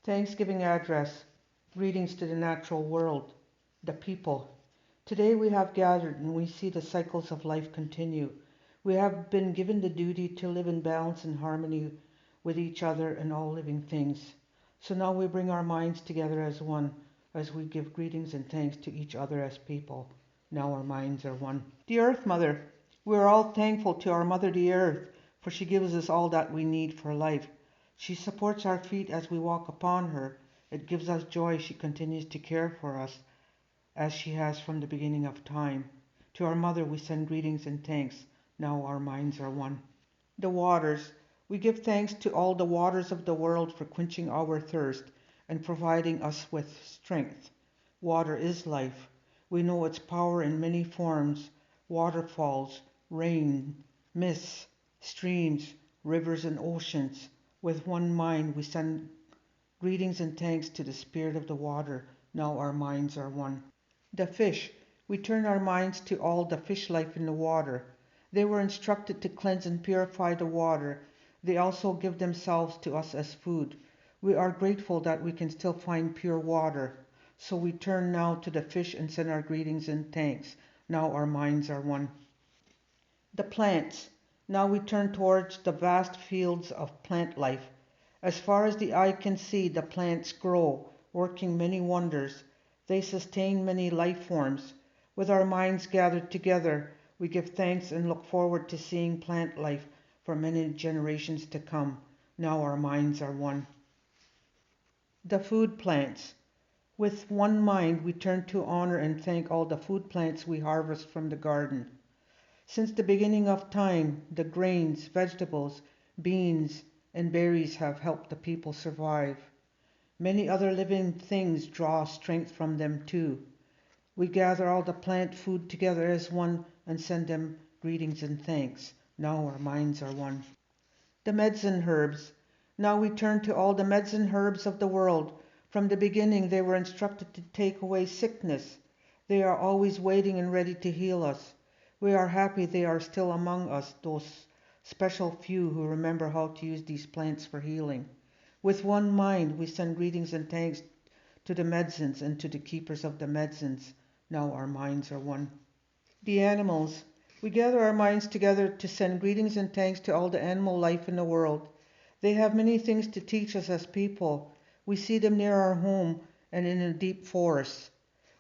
Thanksgiving address. Greetings to the natural world, the people. Today we have gathered and we see the cycles of life continue. We have been given the duty to live in balance and harmony with each other and all living things. So now we bring our minds together as one as we give greetings and thanks to each other as people. Now our minds are one. The Earth Mother. We are all thankful to our Mother the Earth, for she gives us all that we need for life. She supports our feet as we walk upon her. It gives us joy she continues to care for us as she has from the beginning of time. To our Mother we send greetings and thanks. Now our minds are one. The waters. We give thanks to all the waters of the world for quenching our thirst and providing us with strength. Water is life. We know its power in many forms: waterfalls, rain, mists, streams, rivers, and oceans. With one mind we send greetings and thanks to the spirit of the water. Now our minds are one. The fish. We turn our minds to all the fish life in the water. They were instructed to cleanse and purify the water. They also give themselves to us as food. We are grateful that we can still find pure water. So we turn now to the fish and send our greetings and thanks. Now our minds are one. The plants. Now we turn towards the vast fields of plant life. As far as the eye can see, the plants grow, working many wonders. They sustain many life forms. With our minds gathered together, we give thanks and look forward to seeing plant life for many generations to come. Now our minds are one. The food plants. With one mind, we turn to honor and thank all the food plants we harvest from the garden. Since the beginning of time, the grains, vegetables, beans, and berries have helped the people survive. Many other living things draw strength from them too. We gather all the plant food together as one and send them greetings and thanks. Now our minds are one. The medicine herbs. Now we turn to all the medicine herbs of the world. From the beginning they were instructed to take away sickness. They are always waiting and ready to heal us. We are happy they are still among us, those special few who remember how to use these plants for healing. With one mind we send greetings and thanks to the medicines and to the keepers of the medicines. Now our minds are one. The animals. We gather our minds together to send greetings and thanks to all the animal life in the world. They have many things to teach us as people. We see them near our home and in the deep forests.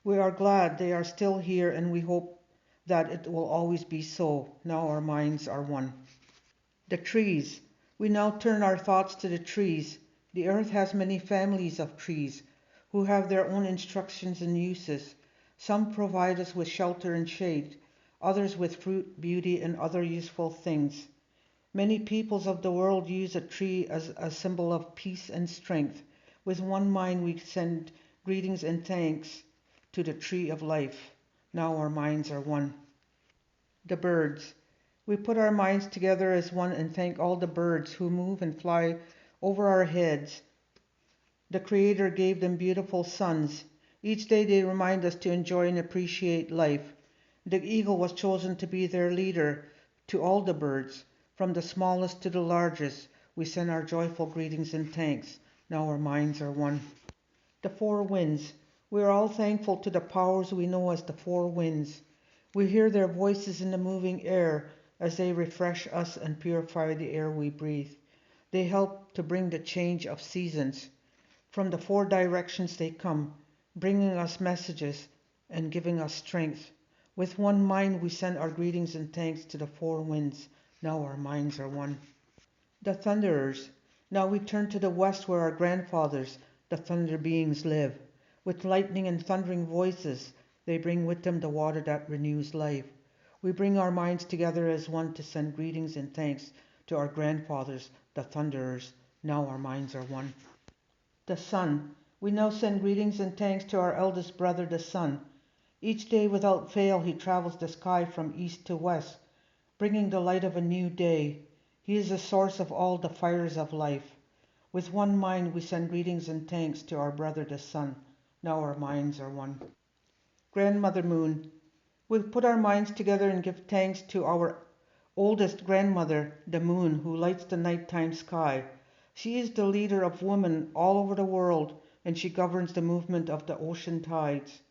We are glad they are still here and we hope that it will always be so. Now our minds are one. The trees. We now turn our thoughts to the trees. The earth has many families of trees who have their own instructions and uses. Some provide us with shelter and shade, others with fruit, beauty, and other useful things. Many peoples of the world use a tree as a symbol of peace and strength. With one mind we send greetings and thanks to the tree of life. Now our minds are one. The birds. We put our minds together as one and thank all the birds who move and fly over our heads. The Creator gave them beautiful sons. Each day they remind us to enjoy and appreciate life. The eagle was chosen to be their leader. To all the birds, from the smallest to the largest, we send our joyful greetings and thanks. Now our minds are one. The four winds. We are all thankful to the powers we know as the four winds. We hear their voices in the moving air as they refresh us and purify the air we breathe. They help to bring the change of seasons. From the four directions they come, bringing us messages and giving us strength. With one mind we send our greetings and thanks to the four winds. Now our minds are one. The thunderers. Now we turn to the west where our grandfathers, the thunder beings, live. With lightning and thundering voices, they bring with them the water that renews life. We bring our minds together as one to send greetings and thanks to our grandfathers, the thunderers. Now our minds are one. The sun. We now send greetings and thanks to our eldest brother, the sun. Each day without fail he travels the sky from east to west, bringing the light of a new day. He is the source of all the fires of life. With one mind we send greetings and thanks to our brother, the sun. Now our minds are one. Grandmother Moon. We put our minds together and give thanks to our oldest grandmother, the moon, who lights the nighttime sky. She is the leader of women all over the world, and she governs the movement of the ocean tides.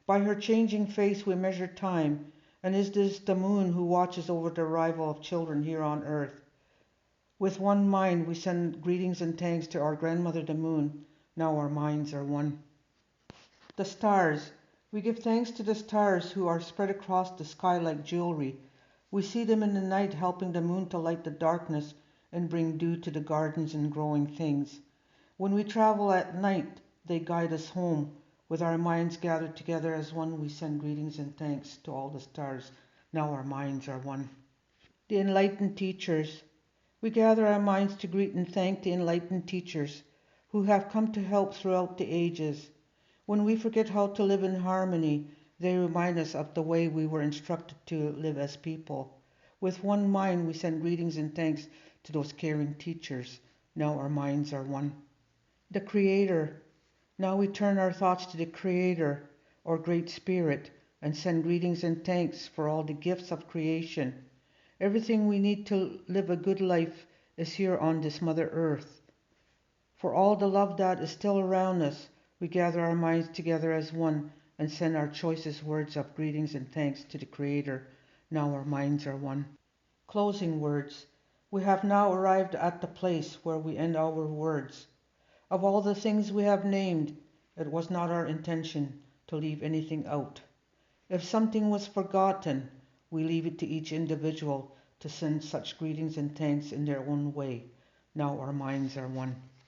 By her changing face we measure time, and is this the moon who watches over the arrival of children here on earth? With one mind we send greetings and thanks to our grandmother the moon. Now our minds are one. The stars. We give thanks to the stars who are spread across the sky like jewelry. We see them in the night helping the moon to light the darkness and bring dew to the gardens and growing things. When we travel at night, they guide us home. With our minds gathered together as one, we send greetings and thanks to all the stars. Now our minds are one. The enlightened teachers. We gather our minds to greet and thank the enlightened teachers who have come to help throughout the ages. When we forget how to live in harmony, they remind us of the way we were instructed to live as people. With one mind, we send greetings and thanks to those caring teachers. Now our minds are one. The Creator. Now we turn our thoughts to the Creator, or Great Spirit, and send greetings and thanks for all the gifts of creation. Everything we need to live a good life is here on this Mother Earth. For all the love that is still around us, we gather our minds together as one and send our choicest words of greetings and thanks to the Creator. Now our minds are one. Closing words. We have now arrived at the place where we end our words. Of all the things we have named, it was not our intention to leave anything out. If something was forgotten, we leave it to each individual to send such greetings and thanks in their own way. Now our minds are one.